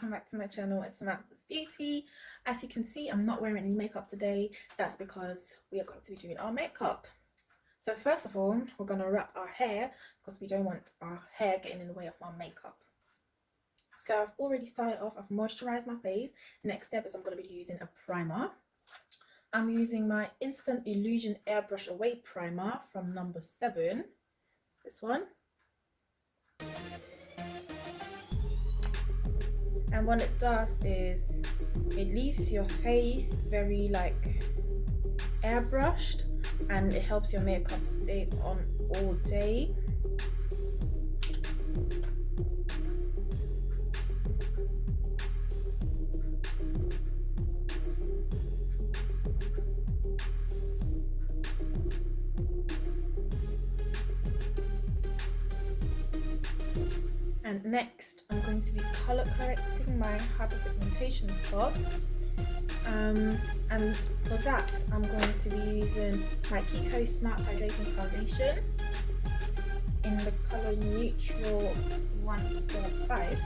welcome back to my channel. It's Samantha's Beauty. As you can see, I'm not wearing any makeup today. That's because we are going to be doing our makeup. So first of all, we're going to wrap our hair because we don't want our hair getting in the way of our makeup. So I've already started off. I've moisturized my face. The next step is I'm going to be using a primer. I'm using my Instant Illusion Airbrush Away Primer from number 7. It's this one. And what it does is it leaves your face very like airbrushed, and it helps your makeup stay on all day. And next, I'm going to be color correcting my hyperpigmentation spots. And for that, I'm going to be using my Kiko Smart Hydrating Foundation in the color Neutral 145.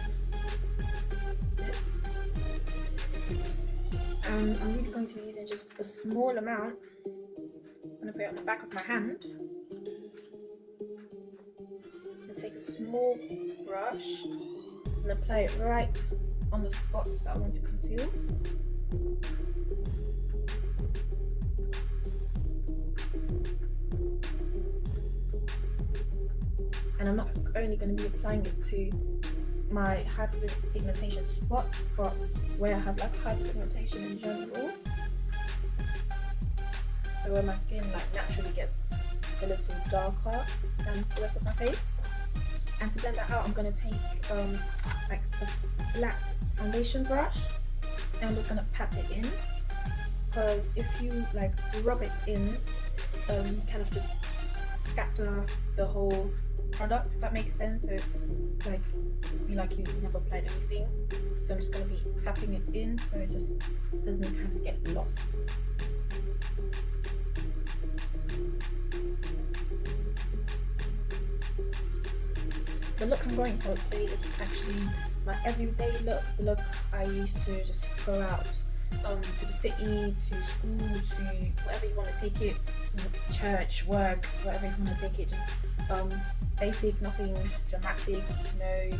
And I'm really going to be using just a small amount. I'm going to put it on the back of my hand. Take a small brush and apply it right on the spots that I want to conceal. And I'm not only going to be applying it to my hyperpigmentation spots, but where I have like hyperpigmentation in general. So where my skin like naturally gets a little darker than the rest of my face. And to blend that out, I'm going to take like a flat foundation brush and I'm just going to pat it in, because if you like rub it in, kind of just scatter the whole product, if that makes sense. So like be like you never applied anything. So I'm just going to be tapping it in so it just doesn't kind of get lost. The look I'm going for today is actually my everyday look, the look I used to just go out to the city, to school, to wherever you want to take it, church, work, wherever you want to take it, just basic, nothing dramatic, no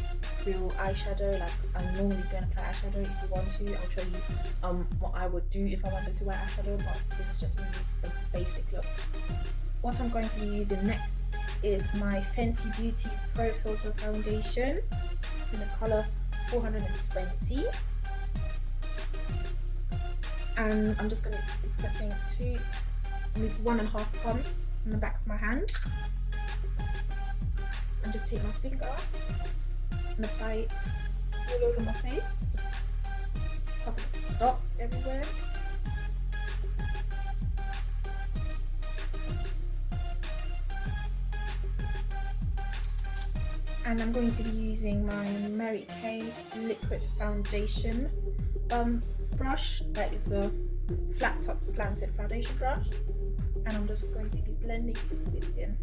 real eyeshadow. Like I normally don't apply eyeshadow. If you want to, I'll show you what I would do if I wanted to wear eyeshadow, but this is just really a basic look. What I'm going to be using next is my Fenty Beauty Pro Filter Foundation in the colour 420, and I'm just going to be putting 1.5 pumps on the back of my hand, and just take my finger and apply it all over my face, just popping dots everywhere. And I'm going to be using my Mary Kay liquid foundation brush. That is a flat top slanted foundation brush, and I'm just going to be blending it in.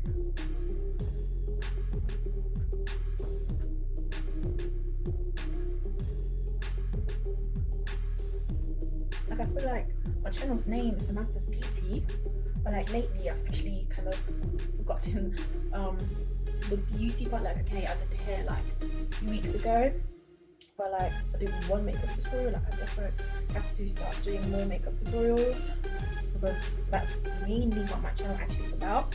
Like I feel like my channel's name is Samantha's Beauty, but like lately I've actually kind of forgotten the beauty part. Like okay, I did the hair like a few weeks ago, but like I did one makeup tutorial. Like I definitely have to start doing more makeup tutorials, because that's mainly what my channel actually is about.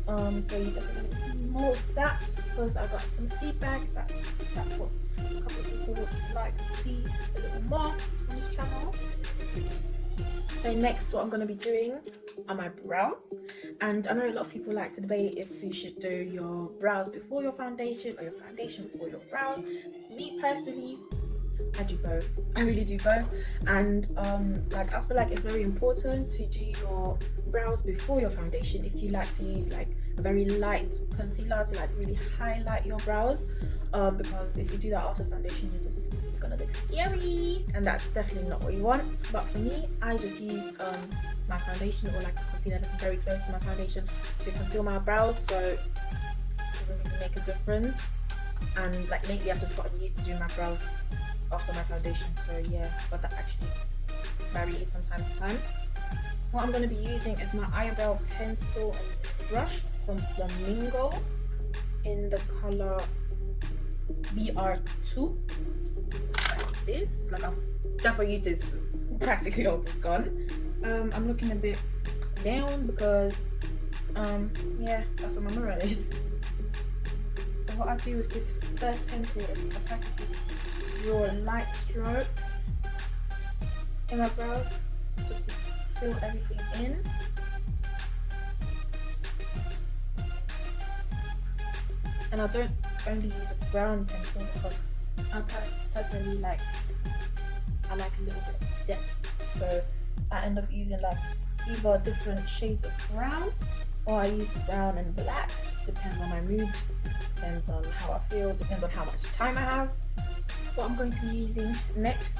So you definitely need more of that, because I got some feedback that's what a couple of people would like to see a little more on this channel. So next, what I'm going to be doing are my brows, and I know a lot of people like to debate if you should do your brows before your foundation or your foundation before your brows. Me personally, I do both. I really do both, and like I feel like it's very important to do your brows before your foundation if you like to use like a very light concealer to like really highlight your brows, because if you do that after foundation, you're just gonna look scary, and that's definitely not what you want. But for me, I just use my foundation or like a concealer that's very close to my foundation to conceal my brows, so it doesn't really make a difference. And like lately I've just gotten used to doing my brows after my foundation, so yeah, but that actually varies from time to time. What I'm going to be using is my eyebrow pencil and brush from Flamingo in the color BR2. Like this, like I've definitely used this practically all this gone. I'm looking a bit down because yeah, that's what my mirror is. So what I do with this first pencil is I practically just draw light strokes in my brows just to fill everything in. And I don't only use a brown pencil because I personally like a little bit of depth, so I end up using like either different shades of brown, or I use brown and black, depends on my mood, depends on how I feel, depends on how much time I have. What I'm going to be using next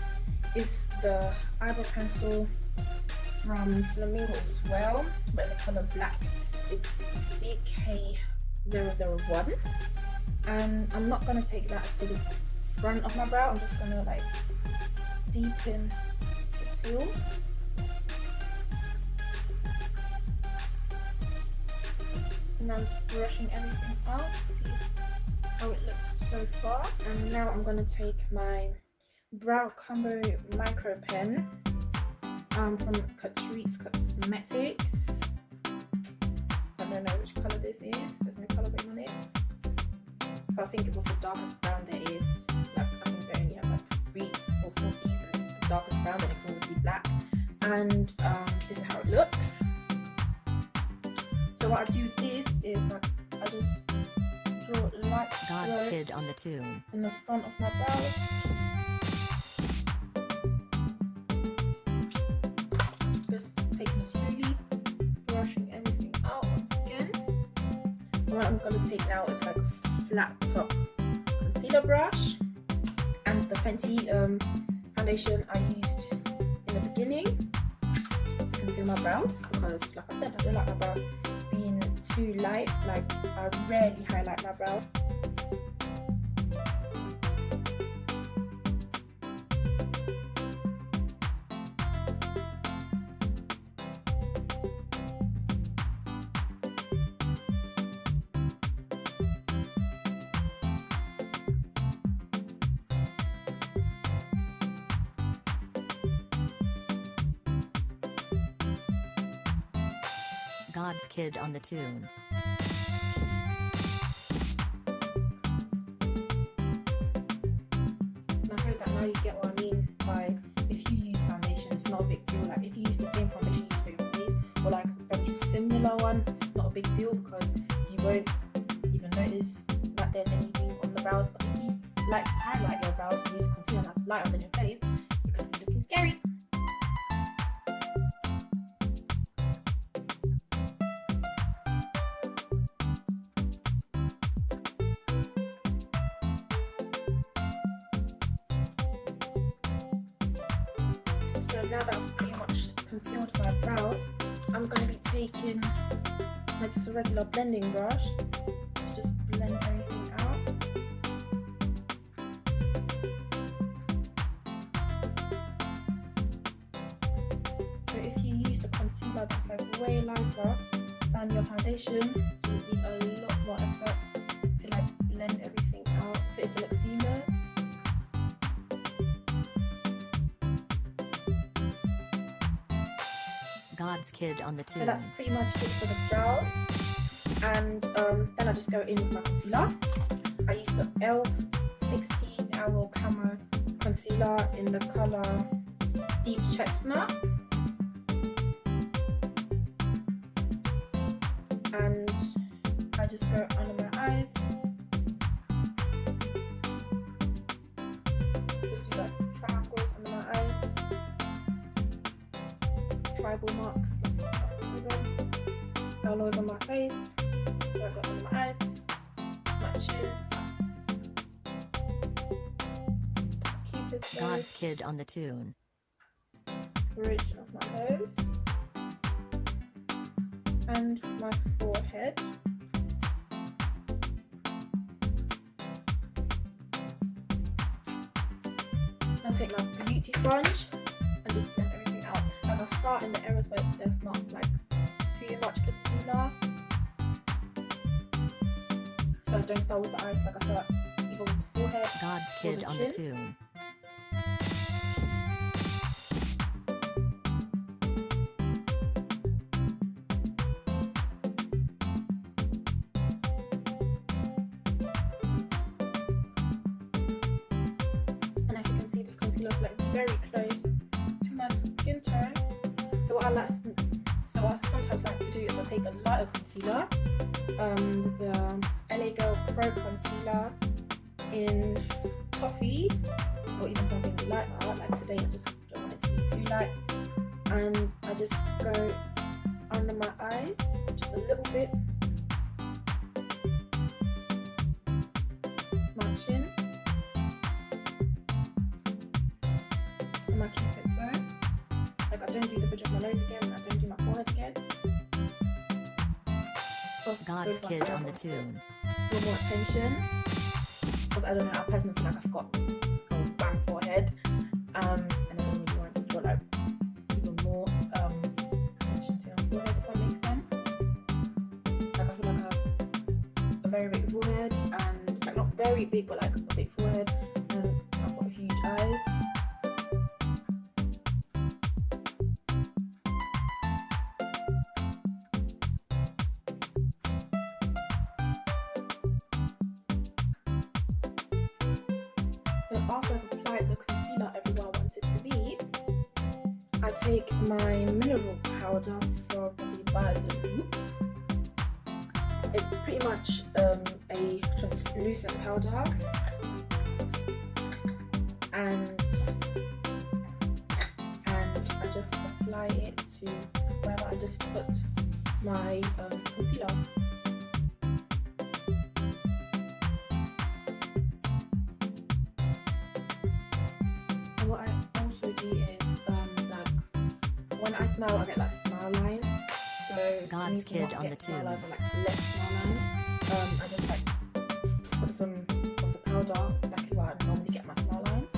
is the eyebrow pencil from Flamingo as well, but in the color black. It's BK001, and I'm not going to take that to the front of my brow, I'm just going to like deepen the tail. And I'm just brushing everything out to see how it looks so far. And now I'm going to take my brow combo micro pen from Catrice Cosmetics. I don't know which colour this is, there's no colouring on it, but I think it was the darkest brown there is. Like, I think they only have like 3 or 4 pieces, and it's the darkest brown, the next one would be black. And this is how it looks. So what I do with this is like I just draw light strokes on the tune in the front of my brows. Just taking it slowly, brushing everything out once again. And what I'm going to take now is like a flat top concealer brush and the Fenty foundation I used in the beginning to conceal my brows, because like I said, I don't like my brows being too light. Like, I rarely highlight my brows. God's Kid on the tune. And I hope that now you get what I mean by, if you use foundation, it's not a big deal. Like, if you use the same foundation you use for your face, or like a very similar one, it's not a big deal because you won't even notice that there's anything on the brows. But if you like to highlight your brows and use a concealer that's lighter than your face, you're going to be looking scary. So now that I've pretty much concealed my brows, I'm going to be taking like just a regular blending brush to just blend everything out. So if you use the concealer that's like way lighter than your foundation, you need a lot more effort to like blend everything out for it to look seamless. God's Kid on the tune. So that's pretty much it for the brows, and then I just go in with my concealer. I used the e.l.f. 16 Hour Camo Concealer in the colour Deep Chestnut, and I just go under my eyes, just do like triangles under my eyes, tribal marks, all over my face. So I got under my eyes, my chin, Cupid's bow, God's Kid on the tune. bridge of my nose, and my forehead. I'll take my beauty sponge and just blend everything out. Like I'll start in the areas where there's not like too much concealer. So I don't start with the eyes, like I start either with the forehead. God's Kid on the Tune. And as you can see, this concealer is like very close to my skin tone. So what I sometimes like to do is I take a lighter concealer, the LA Girl Pro Concealer in Toffee, or even something lighter. Like today, I just don't want it to be too light, and I just go under my eyes just a little bit, my chin, and my cupid's bow. Like I don't do the bridge of my nose again. I don't do my forehead again. God's Kid on the Tune. A little more attention, because I don't know, I personally feel like I've got a bang forehead, and I don't really want to put like even more attention to my forehead, if that makes sense. Like I feel like I have a very big forehead, and like not very big, but like a big forehead, and I've got huge eyes. So after I've applied the concealer everywhere I want it to be, I take my mineral powder from the Bioderm. It's pretty much a translucent powder, and I just apply it to wherever I just put my concealer. What I also do is like when I smile, I get like smile lines. So God's Kid on the smile Tune. lines or like less smile lines. I just like put some of the powder exactly where I normally get my smile lines.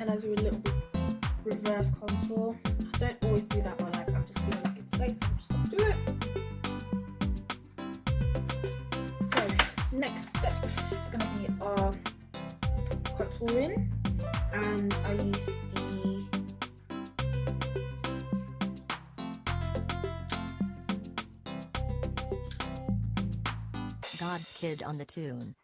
And I do a little bit reverse contour. I don't always do that, but like I'm just feeling like it's late, so I'm just gonna do it. So next step is going to be contouring, and I use the God's Kid on the Tune.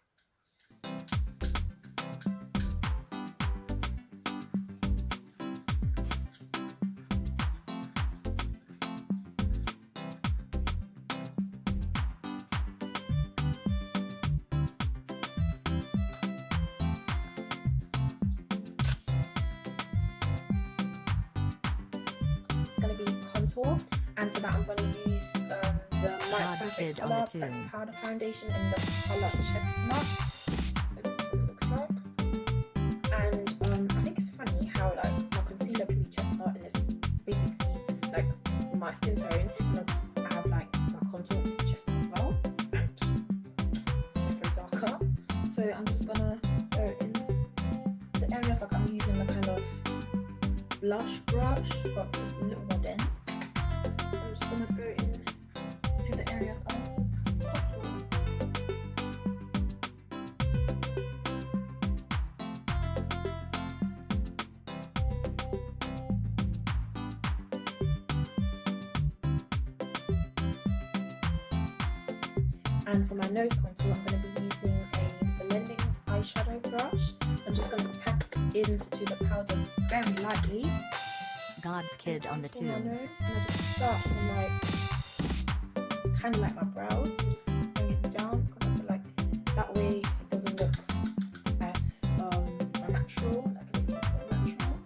contour, and for that I'm going to use the My Perfect Colour Pressed Powder Foundation in the colour Chestnut. This is what it looks like. And I think it's funny how like my concealer can be chestnut and it's basically like my skin tone, and I have like my contour is chestnut as well, and it's different darker. So I'm just gonna go in the areas like I'm using the kind of blush brush, but a little more dense. I'm just gonna go in to the areas I want to contour. And for my nose contour, I'm going to be using a blending eyeshadow brush. I'm just going to tap into the powder very lightly. God's Kid on the Tune. My nose, and I just start from like, kind of like my brows, and just bring it down, because I feel like that way it doesn't look as unnatural, like it looks more natural.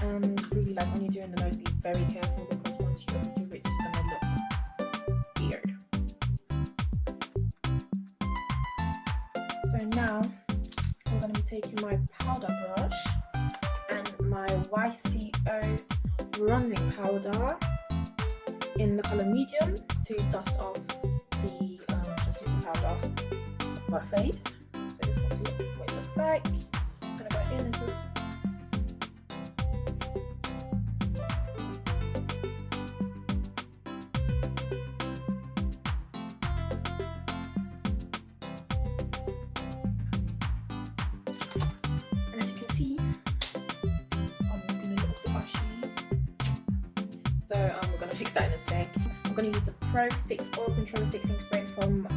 And really, like when you're doing the nose, be very careful, because once you overdo it, it's gonna look weird. So now I'm going to be taking my powder brush and my YCO bronzing powder, in the colour medium to dust off the translucent powder off my face. So this is what it looks like. I'm just going to go in and just so we're going to fix that in a sec. I'm going to use the Pro Fix Oil Control Fixing Spray from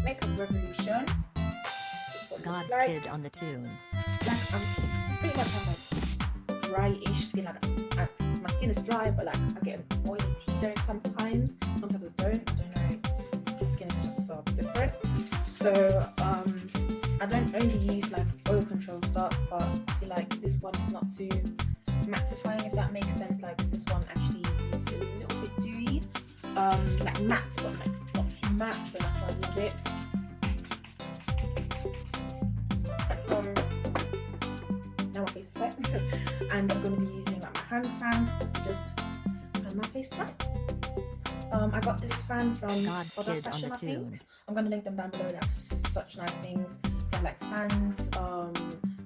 Makeup Revolution. God's like. Kid on the tune. Like I'm pretty much have like dryish skin. Like my skin is dry, but like I get an oily T-zone sometimes. Sometimes I don't. I don't know. My skin is just so different. So I don't only use like oil control stuff, but I feel like this one is not too mattifying, if that makes sense. Like this one actually is a little bit dewy, like matte, but like not too matte, so that's why I love it. So now my face is wet, and I'm going to be using like my hand fan to just fan my face dry. I got this fan from God's Other Kid Fashion, on the I think. tune. I'm going to link them down below. They have such nice things. They have like fans,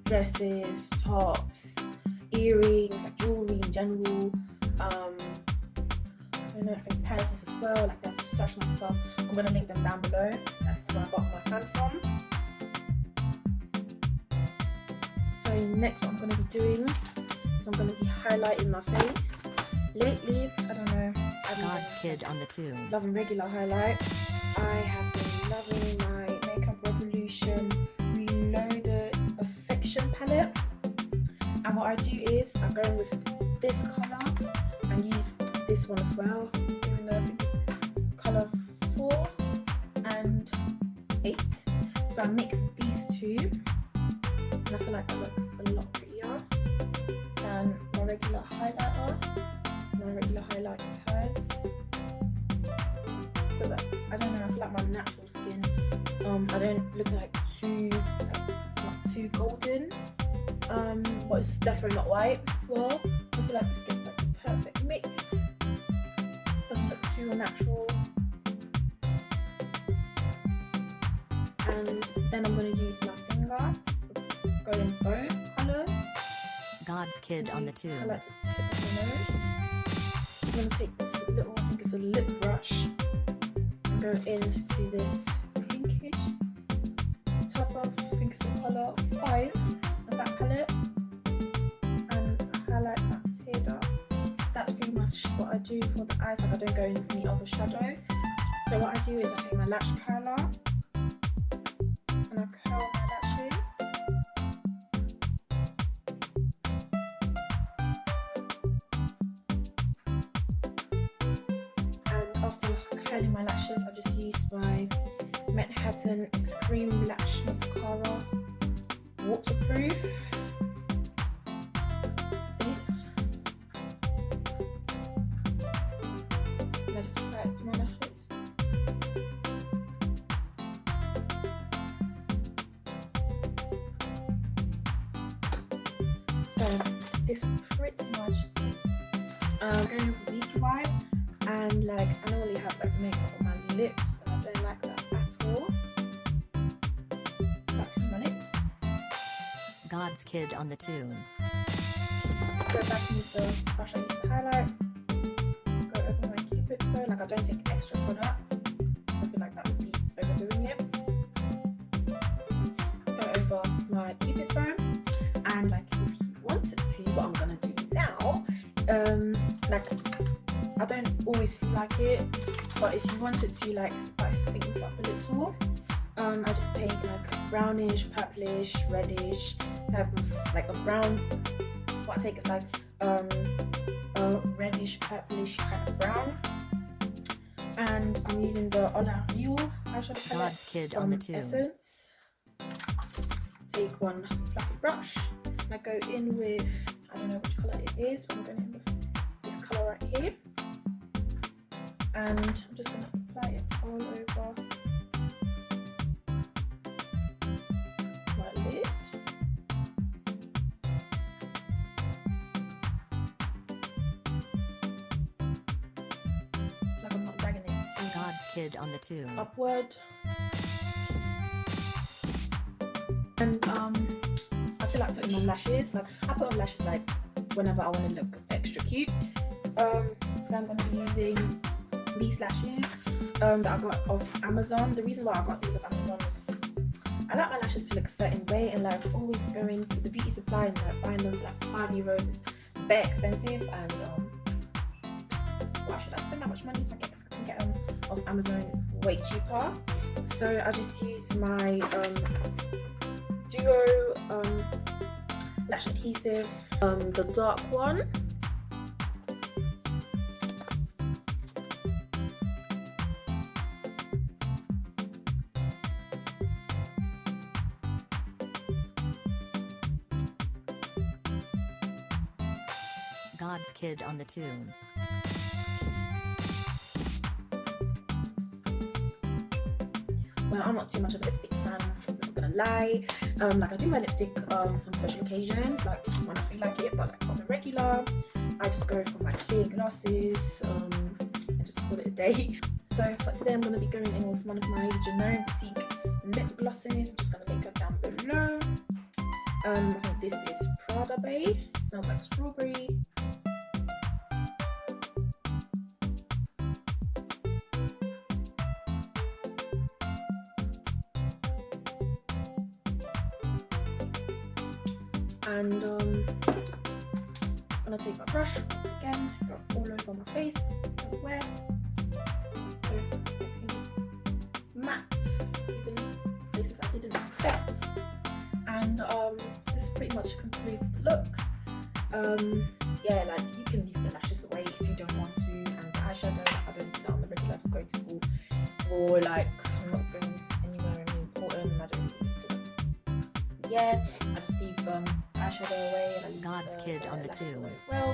dresses, tops, earrings, like jewelry in general. I don't know, I think purses as well. Like they have such nice stuff. I'm going to link them down below. That's where I got my fan from. So next what I'm going to be doing is I'm going to be highlighting my face. Lately, I don't know, God's Kid on the tune. loving regular highlight. I have been loving my Makeup Revolution Reloaded Affection palette. And what I do is I go in with this colour and use this one as well. Even though I think it's colour 4 and 8. So I mix these two. And I feel like that looks a lot prettier than my regular highlighter. My regular highlight is hers. Because I don't know, I feel like my natural skin, I don't look like not too golden. But it's definitely not white as well. I feel like this gets like the perfect mix. Doesn't look too unnatural. And then I'm going to use my finger, go in both colours. God's Kid on the tune. I like the tip of the nose. I'm going to take this little, I think it's a lip brush, and go into this pinkish type of, I think it's the colour 5 of that palette, and highlight that teared up. That's pretty much what I do for the eyes. Like I don't go in with any other shadow. So what I do is I take my lash curler and I curl my lashes. And after curling my lashes, I just use my Manhattan Extreme Lash Mascara, waterproof. It's this. And I just apply it to my lashes. So this is pretty much it. Going with beauty wipe, and like I normally have like makeup on my lips, and I don't like that at all. So I clean my lips. God's Kid on the tune. Go back into the brush I used to highlight. Go over my Cupid's bow. Like I don't take extra product. I feel like that would be overdoing it. Go over my Cupid's bow, and like if you wanted to, what I'm gonna do now, like I don't always feel like it, but if you wanted to like spice things up a little, I just take like brownish, purplish, reddish type of like a brown. What I take is like a reddish, purplish kind of brown, and I'm using the Olive View eyeshadow palette God's Kid from on the tune. Essence. Take one fluffy brush, and I go in with, I don't know which colour it is, but I'm going in with this colour right here, and I'm just going to apply it all over my lid. Kid on the tune. Upward. And I feel like putting on lashes. Like I put on lashes like whenever I want to look extra cute. So I'm going to be using these lashes that I got off Amazon. The reason why I got these off Amazon is I like my lashes to look a certain way, and like always going to the beauty supply and like buying them for like €5 is very expensive, and why should I spend that much money if I can get them off Amazon way cheaper? So I just use my Duo lash adhesive, the dark one. God's Kid on the tune. Well, I'm not too much of a lipstick fan, I'm not gonna lie. Like I do wear lipstick on special occasions, like when I feel like it, but like on the regular, I just go for my clear glosses and just call it a day. So for today, I'm gonna be going in with one of my generic boutique lip glosses. I'm just gonna link it down below. I think this is Prada Bay. It smells like strawberry. And I'm gonna take my brush once again, go all over my face, everywhere. So it's matte, even places I didn't set. And this pretty much concludes the look. Yeah, like you can leave the lashes away if you don't want to, and the eyeshadow, I don't do that on the regular if I'm going to school, or like I'm not going anywhere really important, I don't really need to. Yeah, I just leave eyeshadow away, and I leave God's Kid on the lashes tune away as well.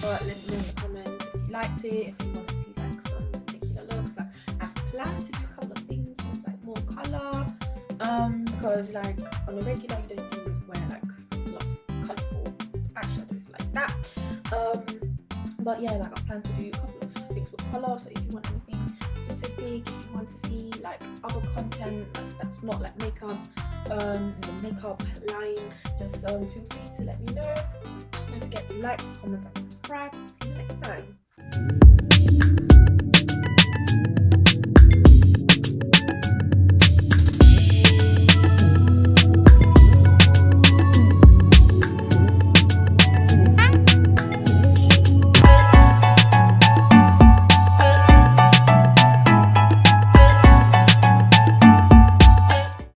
But let me know in the comments if you liked it, if you want to see like some particular looks. Like I've planned to do a couple of things with like more colour, because like on the regular you don't see me wear like a lot of colourful eyeshadows like that. But yeah, like I plan to do a couple of things with colour. So if you want anything specific, if you want to see like other content like, that's not like makeup, the makeup line, just feel free to let me know. Don't forget to like, comment and subscribe. See you next time.